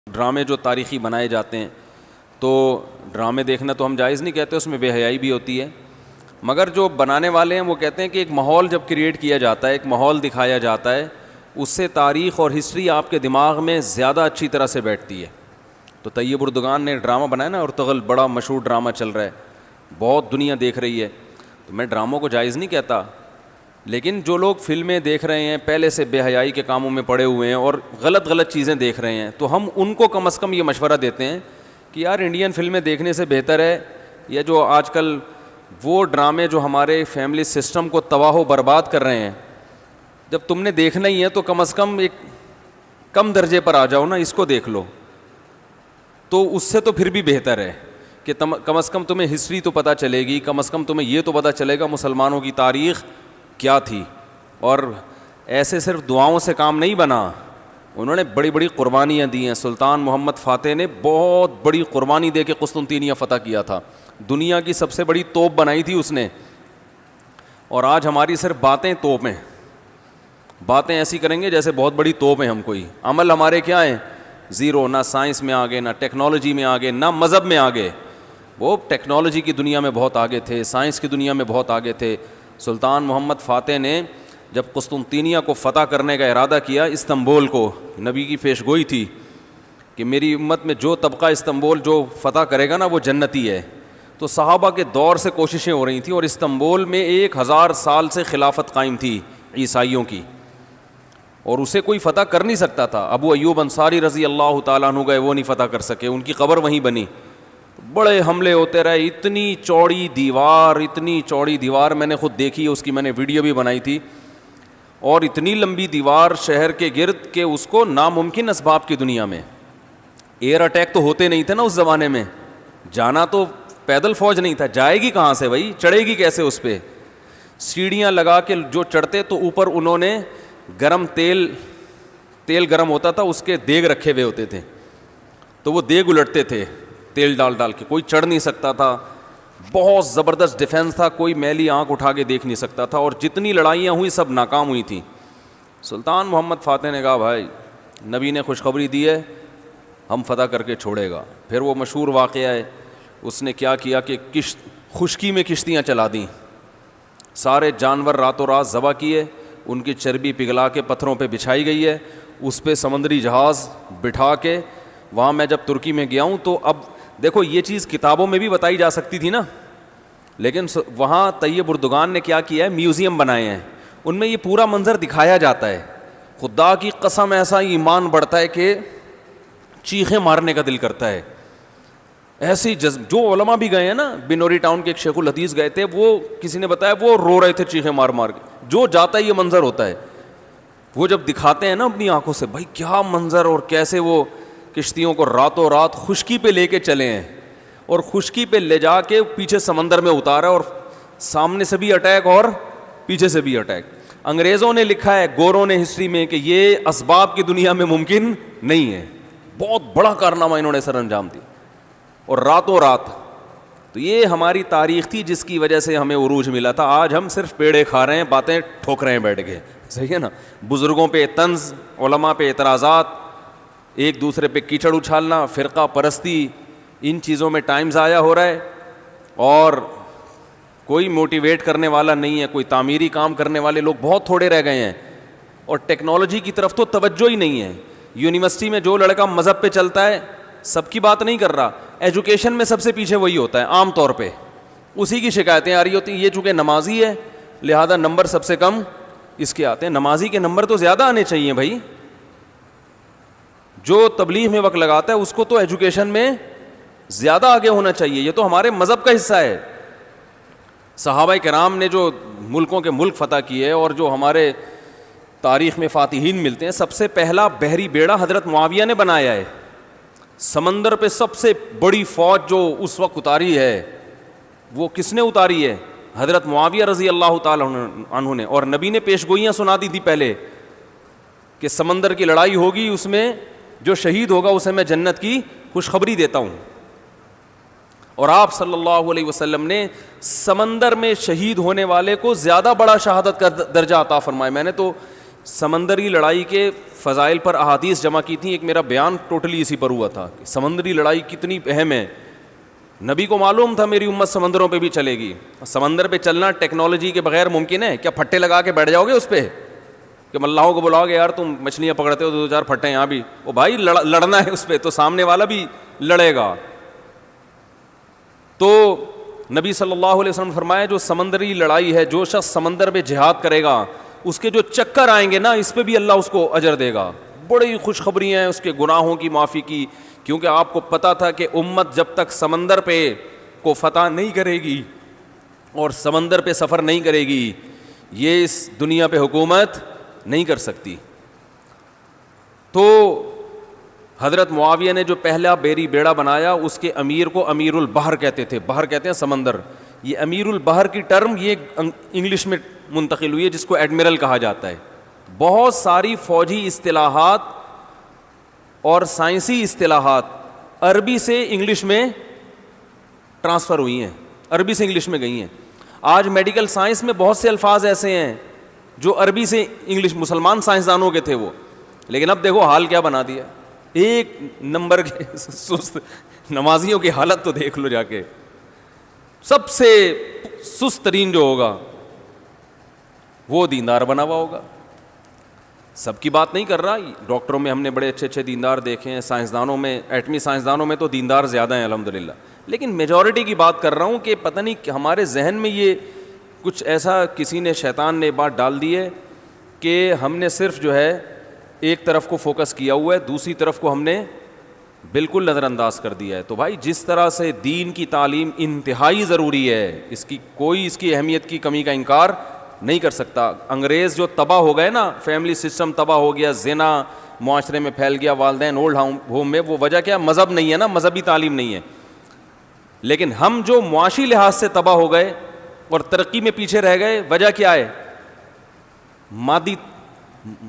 ڈرامے جو تاریخی بنائے جاتے ہیں تو ڈرامے دیکھنا تو ہم جائز نہیں کہتے، اس میں بے حیائی بھی ہوتی ہے، مگر جو بنانے والے ہیں وہ کہتے ہیں کہ ایک ماحول جب کریٹ کیا جاتا ہے، ایک ماحول دکھایا جاتا ہے، اس سے تاریخ اور ہسٹری آپ کے دماغ میں زیادہ اچھی طرح سے بیٹھتی ہے۔ تو طیب اردگان نے ڈرامہ بنایا نا، ارطغرل بڑا مشہور ڈرامہ چل رہا ہے، بہت دنیا دیکھ رہی ہے، تو میں ڈراموں کو جائز نہیں کہتا، لیکن جو لوگ فلمیں دیکھ رہے ہیں پہلے سے بے حیائی کے کاموں میں پڑے ہوئے ہیں اور غلط چیزیں دیکھ رہے ہیں، تو ہم ان کو کم از کم یہ مشورہ دیتے ہیں کہ یار انڈین فلمیں دیکھنے سے بہتر ہے یہ جو آج کل وہ ڈرامے جو ہمارے فیملی سسٹم کو تباہ و برباد کر رہے ہیں، جب تم نے دیکھنا ہی ہے تو کم از کم ایک کم درجے پر آ جاؤ نا، اس کو دیکھ لو، تو اس سے تو پھر بھی بہتر ہے کہ کم از کم تمہیں ہسٹری تو پتہ چلے گی، کم از کم تمہیں یہ تو پتہ چلے گا مسلمانوں کی تاریخ کیا تھی۔ اور ایسے صرف دعاؤں سے کام نہیں بنا، انہوں نے بڑی بڑی قربانیاں دی ہیں۔ سلطان محمد فاتح نے بہت بڑی قربانی دے کے قسطنطینیہ فتح کیا تھا، دنیا کی سب سے بڑی توپ بنائی تھی اس نے، اور آج ہماری صرف باتیں توپ ہیں، باتیں ایسی کریں گے جیسے بہت بڑی توپ ہیں ہم، کوئی عمل ہمارے کیا ہیں زیرو، نہ سائنس میں آگے، نہ ٹیکنالوجی میں آگے، نہ مذہب میں آگے۔ وہ ٹیکنالوجی کی دنیا میں بہت آگے تھے، سائنس کی دنیا میں بہت آگے تھے۔ سلطان محمد فاتح نے جب قسطنطینیہ کو فتح کرنے کا ارادہ کیا، استنبول کو، نبی کی پیش گوئی تھی کہ میری امت میں جو طبقہ استنبول جو فتح کرے گا نا وہ جنتی ہے، تو صحابہ کے دور سے کوششیں ہو رہی تھیں، اور استنبول میں 1000 سال سے خلافت قائم تھی عیسائیوں کی، اور اسے کوئی فتح کر نہیں سکتا تھا۔ ابو ایوب انصاری رضی اللہ تعالیٰ عنہ گئے، وہ نہیں فتح کر سکے، ان کی قبر وہیں بنی، بڑے حملے ہوتے رہے، اتنی چوڑی دیوار میں نے خود دیکھی، اس کی میں نے ویڈیو بھی بنائی تھی، اور اتنی لمبی دیوار شہر کے گرد کہ اس کو ناممکن اسباب کی دنیا میں، ایئر اٹیک تو ہوتے نہیں تھے نا اس زمانے میں، جانا تو پیدل فوج نہیں تھا، جائے گی کہاں سے بھائی، چڑھے گی کیسے اس پہ، سیڑھیاں لگا کے جو چڑھتے تو اوپر انہوں نے گرم تیل گرم ہوتا تھا، اس کے دیگ رکھے ہوئے ہوتے تھے، تو وہ دیگ الٹتے تھے تیل ڈال کے، کوئی چڑھ نہیں سکتا تھا، بہت زبردست ڈیفنس تھا، کوئی میلی آنکھ اٹھا کے دیکھ نہیں سکتا تھا، اور جتنی لڑائیاں ہوئی سب ناکام ہوئی تھیں۔ سلطان محمد فاتح نے کہا بھائی نبی نے خوشخبری دی ہے، ہم فتح کر کے چھوڑے گا۔ پھر وہ مشہور واقعہ ہے، اس نے کیا کیا کہ خشکی میں کشتیاں چلا دیں، سارے جانور راتوں رات ذبح کیے، ان کی چربی پگھلا کے پتھروں پہ بچھائی گئی ہے، اس پہ سمندری جہاز بٹھا کے، وہاں میں جب ترکی میں گیا ہوں تو اب دیکھو یہ چیز کتابوں میں بھی بتائی جا سکتی تھی نا، لیکن وہاں طیب اردگان نے کیا کیا ہے، میوزیم بنائے ہیں، ان میں یہ پورا منظر دکھایا جاتا ہے، خدا کی قسم ایسا ایمان بڑھتا ہے کہ چیخیں مارنے کا دل کرتا ہے، ایسی جو علماء بھی گئے ہیں نا، بنوری ٹاؤن کے ایک شیخ الحدیث گئے تھے، وہ کسی نے بتایا وہ رو رہے تھے چیخیں مار مار کے، جو جاتا ہے یہ منظر ہوتا ہے، وہ جب دکھاتے ہیں نا اپنی آنکھوں سے، بھائی کیا منظر، اور کیسے وہ کشتیوں کو راتوں رات خشکی پہ لے کے چلے ہیں، اور خشکی پہ لے جا کے پیچھے سمندر میں اتارا، اور سامنے سے بھی اٹیک اور پیچھے سے بھی اٹیک۔ انگریزوں نے لکھا ہے، گوروں نے ہسٹری میں، کہ یہ اسباب کی دنیا میں ممکن نہیں ہے، بہت بڑا کارنامہ انہوں نے سر انجام دیا، اور راتوں رات۔ تو یہ ہماری تاریخ تھی جس کی وجہ سے ہمیں عروج ملا تھا، آج ہم صرف پیڑے کھا رہے ہیں، باتیں ٹھوک رہے ہیں بیٹھ کے، صحیح ہے نا، بزرگوں پہ طنز، علماء پہ اعتراضات، ایک دوسرے پہ کیچڑ اچھالنا، فرقہ پرستی، ان چیزوں میں ٹائم ضائع ہو رہا ہے، اور کوئی موٹیویٹ کرنے والا نہیں ہے، کوئی تعمیری کام کرنے والے لوگ بہت تھوڑے رہ گئے ہیں، اور ٹیکنالوجی کی طرف تو توجہ ہی نہیں ہے۔ یونیورسٹی میں جو لڑکا مذہب پہ چلتا ہے، سب کی بات نہیں کر رہا، ایجوکیشن میں سب سے پیچھے وہی ہوتا ہے عام طور پہ، اسی کی شکایتیں آ رہی ہوتی ہیں، یہ چونکہ نمازی ہے لہذا نمبر سب سے کم اس کے آتے ہیں، نمازی کے نمبر تو زیادہ آنے چاہیے بھائی، جو تبلیغ میں وقت لگاتا ہے اس کو تو ایجوکیشن میں زیادہ آگے ہونا چاہیے، یہ تو ہمارے مذہب کا حصہ ہے۔ صحابہ کرام نے جو ملکوں کے ملک فتح کیے، اور جو ہمارے تاریخ میں فاتحین ملتے ہیں، سب سے پہلا بحری بیڑا حضرت معاویہ نے بنایا ہے، سمندر پہ سب سے بڑی فوج جو اس وقت اتاری ہے وہ کس نے اتاری ہے؟ حضرت معاویہ رضی اللہ تعالیٰ عنہ نے، اور نبی نے پیشگوئیاں سنا دی تھی پہلے کہ سمندر کی لڑائی ہوگی، اس میں جو شہید ہوگا اسے میں جنت کی خوشخبری دیتا ہوں، اور آپ صلی اللہ علیہ وسلم نے سمندر میں شہید ہونے والے کو زیادہ بڑا شہادت کا درجہ عطا فرمایا۔ میں نے تو سمندری لڑائی کے فضائل پر احادیث جمع کی تھیں. ایک میرا بیان ٹوٹلی اسی پر ہوا تھا کہ سمندری لڑائی کتنی اہم ہے. نبی کو معلوم تھا میری امت سمندروں پہ بھی چلے گی. سمندر پہ چلنا ٹیکنالوجی کے بغیر ممکن ہے کیا؟ پھٹے لگا کے بیٹھ جاؤ گے اس پہ کہ ملاحوں کو بلاؤ گے یار تم مچھلیاں پکڑتے ہو تو 2-4 پھٹے یہاں بھی, او بھائی لڑنا ہے اس پہ تو سامنے والا بھی لڑے گا. تو نبی صلی اللہ علیہ وسلم نے فرمایا جو سمندری لڑائی ہے, جو شخص سمندر پہ جہاد کرے گا اس کے جو چکر آئیں گے نا اس پہ بھی اللہ اس کو اجر دے گا. بڑی خوشخبری ہیں اس کے گناہوں کی معافی کی, کیونکہ آپ کو پتا تھا کہ امت جب تک سمندر پہ کو فتح نہیں کرے گی اور سمندر پہ سفر نہیں کرے گی یہ اس دنیا پہ حکومت نہیں کر سکتی. تو حضرت معاویہ نے جو پہلا بیڑا بنایا اس کے امیر کو امیر البحر کہتے تھے. بحر کہتے ہیں سمندر. یہ امیر البحر کی ٹرم یہ انگلش میں منتقل ہوئی ہے جس کو ایڈمرل کہا جاتا ہے. بہت ساری فوجی اصطلاحات اور سائنسی اصطلاحات عربی سے انگلش میں ٹرانسفر ہوئی ہیں, عربی سے انگلش میں گئی ہیں. آج میڈیکل سائنس میں بہت سے الفاظ ایسے ہیں جو عربی سے انگلش, مسلمان سائنسدانوں کے تھے وہ, لیکن اب دیکھو حال کیا بنا دیا. ایک نمبر کے سست نمازیوں کی حالت تو دیکھ لو جا کے. سب سے سست ترین جو ہوگا وہ دیندار بنا ہوا ہوگا. سب کی بات نہیں کر رہا, ڈاکٹروں میں ہم نے بڑے اچھے اچھے دیندار دیکھے ہیں, سائنسدانوں میں, ایٹمی سائنسدانوں میں تو دیندار زیادہ ہیں الحمدللہ, لیکن میجورٹی کی بات کر رہا ہوں کہ پتہ نہیں کہ ہمارے ذہن میں یہ کچھ ایسا کسی نے, شیطان نے بات ڈال دی ہے کہ ہم نے صرف جو ہے ایک طرف کو فوکس کیا ہوا ہے, دوسری طرف کو ہم نے بالکل نظر انداز کر دیا ہے. تو بھائی جس طرح سے دین کی تعلیم انتہائی ضروری ہے, اس کی کوئی اس کی اہمیت کی کمی کا انکار نہیں کر سکتا. انگریز جو تباہ ہو گئے نا, فیملی سسٹم تباہ ہو گیا, زنا معاشرے میں پھیل گیا, والدین اولڈ ہوم میں, وہ وجہ کیا؟ مذہب نہیں ہے نا, مذہبی تعلیم نہیں ہے. لیکن ہم جو معاشی لحاظ سے تباہ ہو گئے اور ترقی میں پیچھے رہ گئے, وجہ کیا ہے؟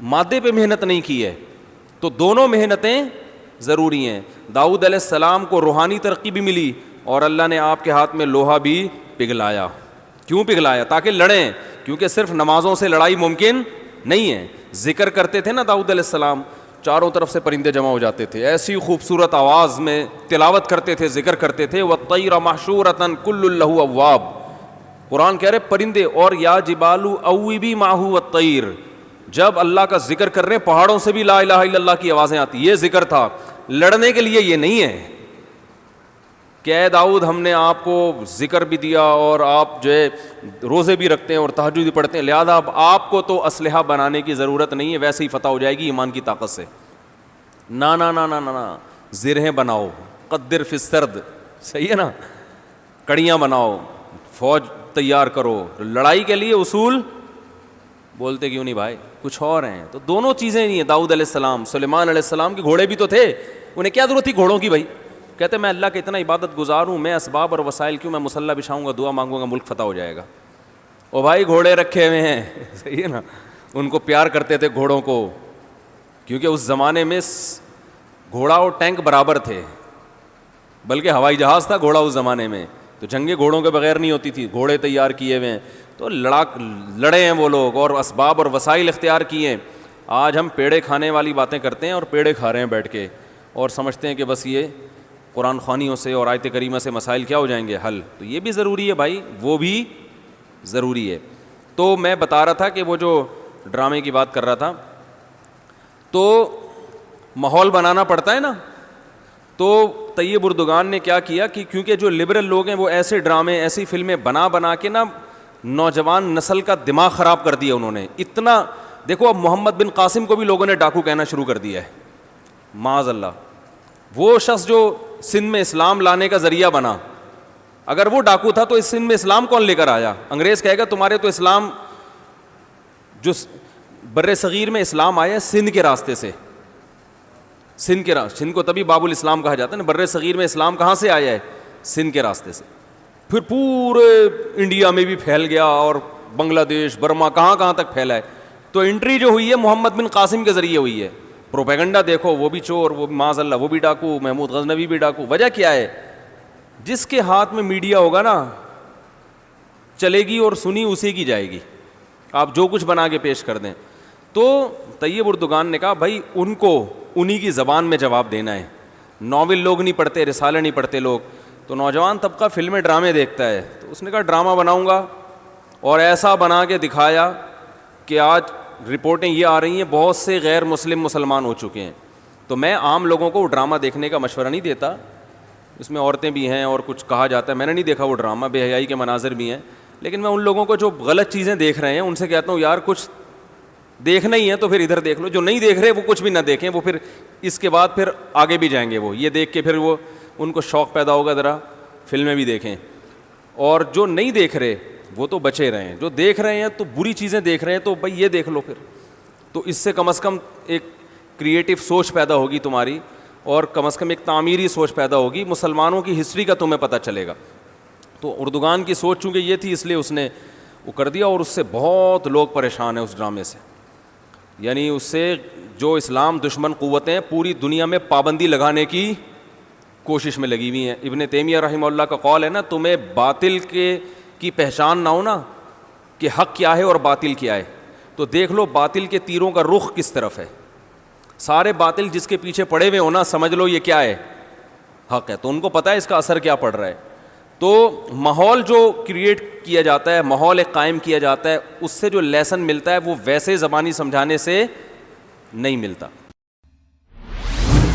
مادے پہ محنت نہیں کی ہے. تو دونوں محنتیں ضروری ہیں. داؤد علیہ السلام کو روحانی ترقی بھی ملی اور اللہ نے آپ کے ہاتھ میں لوہا بھی پگھلایا. کیوں پگھلایا؟ تاکہ لڑیں, کیونکہ صرف نمازوں سے لڑائی ممکن نہیں ہے. ذکر کرتے تھے نا داؤد علیہ السلام, چاروں طرف سے پرندے جمع ہو جاتے تھے, ایسی خوبصورت آواز میں تلاوت کرتے تھے, ذکر کرتے تھے. وَالطَّيْرَ مَحْشُورَةً كُلٌّ لَهُ أَوَّابٌ, قرآن کہہ رہے پرندے, اور یا جبال اوبی ماہو والطیر. جب اللہ کا ذکر کر رہے ہیں پہاڑوں سے بھی لا الہ الا اللہ کی آوازیں آتی. یہ ذکر تھا, لڑنے کے لیے یہ نہیں ہے کہ اے داؤد ہم نے آپ کو ذکر بھی دیا اور آپ جو ہے روزے بھی رکھتے ہیں اور تہجد بھی پڑھتے ہیں, لہذا اب آپ کو تو اسلحہ بنانے کی ضرورت نہیں ہے, ویسے ہی فتح ہو جائے گی ایمان کی طاقت سے. نا نا نا نا نا, زرہیں بناؤ, قدر فی السرد, صحیح ہے نا, کڑیاں بناؤ, فوج تیار کرو, لڑائی کے لیے اصول بولتے کیوں نہیں بھائی, کچھ اور ہیں. تو دونوں چیزیں نہیں ہیں. داؤد علیہ السلام, سلیمان علیہ السلام کے گھوڑے بھی تو تھے, انہیں کیا ضرورت تھی گھوڑوں کی بھائی؟ کہتے میں اللہ کا اتنا عبادت گزار ہوں, میں اسباب اور وسائل کیوں, میں مصلی بچھاؤں گا, دعا مانگوں گا, ملک فتح ہو جائے گا. او بھائی گھوڑے رکھے ہوئے ہیں, صحیح ہے نا, ان کو پیار کرتے تھے گھوڑوں کو, کیونکہ اس زمانے میں گھوڑا اور ٹینک برابر تھے, بلکہ ہوائی جہاز تھا گھوڑا اس زمانے میں, تو جنگیں گھوڑوں کے بغیر نہیں ہوتی تھی, گھوڑے تیار کیے ہوئے ہیں. تو لڑے ہیں وہ لوگ اور اسباب اور وسائل اختیار کیے ہیں. آج ہم پیڑے کھانے والی باتیں کرتے ہیں اور پیڑے کھا رہے ہیں بیٹھ کے, اور سمجھتے ہیں کہ بس یہ قرآن خوانیوں سے اور آیت کریمہ سے مسائل کیا ہو جائیں گے حل. تو یہ بھی ضروری ہے بھائی, وہ بھی ضروری ہے. تو میں بتا رہا تھا کہ وہ جو ڈرامے کی بات کر رہا تھا, تو ماحول بنانا پڑتا ہے نا. تو طیب اردگان نے کیا کیا کہ کیونکہ جو لبرل لوگ ہیں وہ ایسے ڈرامے, ایسی فلمیں بنا کے نا نوجوان نسل کا دماغ خراب کر دیا انہوں نے. اتنا دیکھو, اب محمد بن قاسم کو بھی لوگوں نے ڈاکو کہنا شروع کر دیا ہے, معاذ اللہ. وہ شخص جو سندھ میں اسلام لانے کا ذریعہ بنا, اگر وہ ڈاکو تھا تو اس سندھ میں اسلام کون لے کر آیا؟ انگریز کہے گا تمہارے تو اسلام, جو بر صغیر میں اسلام آیا سندھ کے راستے سے, سندھ کو تبھی باب الاسلام کہا جاتا ہے نا. بر صغیر میں اسلام کہاں سے آیا ہے؟ سندھ کے راستے سے. پھر پورے انڈیا میں بھی پھیل گیا اور بنگلہ دیش, برما, کہاں تک پھیلا ہے. تو انٹری جو ہوئی ہے محمد بن قاسم کے ذریعے ہوئی ہے. پروپیگنڈا دیکھو, وہ بھی چور, وہ بھی معاذ اللہ وہ بھی ڈاکو, محمود غزنوی بھی ڈاکو. وجہ کیا ہے؟ جس کے ہاتھ میں میڈیا ہوگا نا چلے گی اور سنی اسی کی جائے گی, آپ جو کچھ بنا کے پیش کر دیں. تو طیب اردگان نے کہا بھائی ان کو انہی کی زبان میں جواب دینا ہے. ناول لوگ نہیں پڑھتے, رسالے نہیں پڑھتے لوگ, تو نوجوان طبقہ فلمیں ڈرامے دیکھتا ہے. تو اس نے کہا ڈرامہ بناؤں گا, اور ایسا بنا کے دکھایا کہ آج رپورٹیں یہ آ رہی ہیں بہت سے غیر مسلم مسلمان ہو چکے ہیں. تو میں عام لوگوں کو وہ ڈرامہ دیکھنے کا مشورہ نہیں دیتا, اس میں عورتیں بھی ہیں اور کچھ کہا جاتا ہے, میں نے نہیں دیکھا وہ ڈرامہ, بے حیائی کے مناظر بھی ہیں, لیکن میں ان لوگوں کو جو غلط چیزیں دیکھ رہے ہیں ان سے کہتا ہوں یار کچھ دیکھنا ہی ہے تو پھر ادھر دیکھ لو, جو نہیں دیکھ رہے وہ کچھ بھی نہ دیکھیں, وہ پھر اس کے بعد پھر آگے بھی جائیں گے, وہ یہ دیکھ کے پھر وہ ان کو شوق پیدا ہوگا ذرا فلمیں بھی دیکھیں. اور جو نہیں دیکھ رہے وہ تو بچے رہے ہیں, جو دیکھ رہے ہیں تو بری چیزیں دیکھ رہے ہیں تو بھائی یہ دیکھ لو پھر, تو اس سے کم از کم ایک کریٹو سوچ پیدا ہوگی تمہاری, اور کم از کم ایک تعمیری سوچ پیدا ہوگی, مسلمانوں کی ہسٹری کا تمہیں پتہ چلے گا. تو اردگان کی سوچ چونکہ یہ تھی اس لیے اس نے وہ کر دیا, اور اس سے بہت لوگ پریشان ہیں اس ڈرامے سے. یعنی اس سے جو اسلام دشمن قوتیں پوری دنیا میں پابندی لگانے کی کوشش میں لگی ہوئی ہیں. ابن تیمیہ رحمہ اللہ کا قول ہے نا, تمہیں باطل کی پہچان نہ ہو نا کہ حق کیا ہے اور باطل کیا ہے, تو دیکھ لو باطل کے تیروں کا رخ کس طرف ہے. سارے باطل جس کے پیچھے پڑے ہوئے ہونا سمجھ لو یہ کیا ہے, حق ہے, تو ان کو پتہ ہے اس کا اثر کیا پڑ رہا ہے. تو ماحول جو کریٹ کیا جاتا ہے, ماحول ایک قائم کیا جاتا ہے, اس سے جو لیسن ملتا ہے وہ ویسے زبانی سمجھانے سے نہیں ملتا.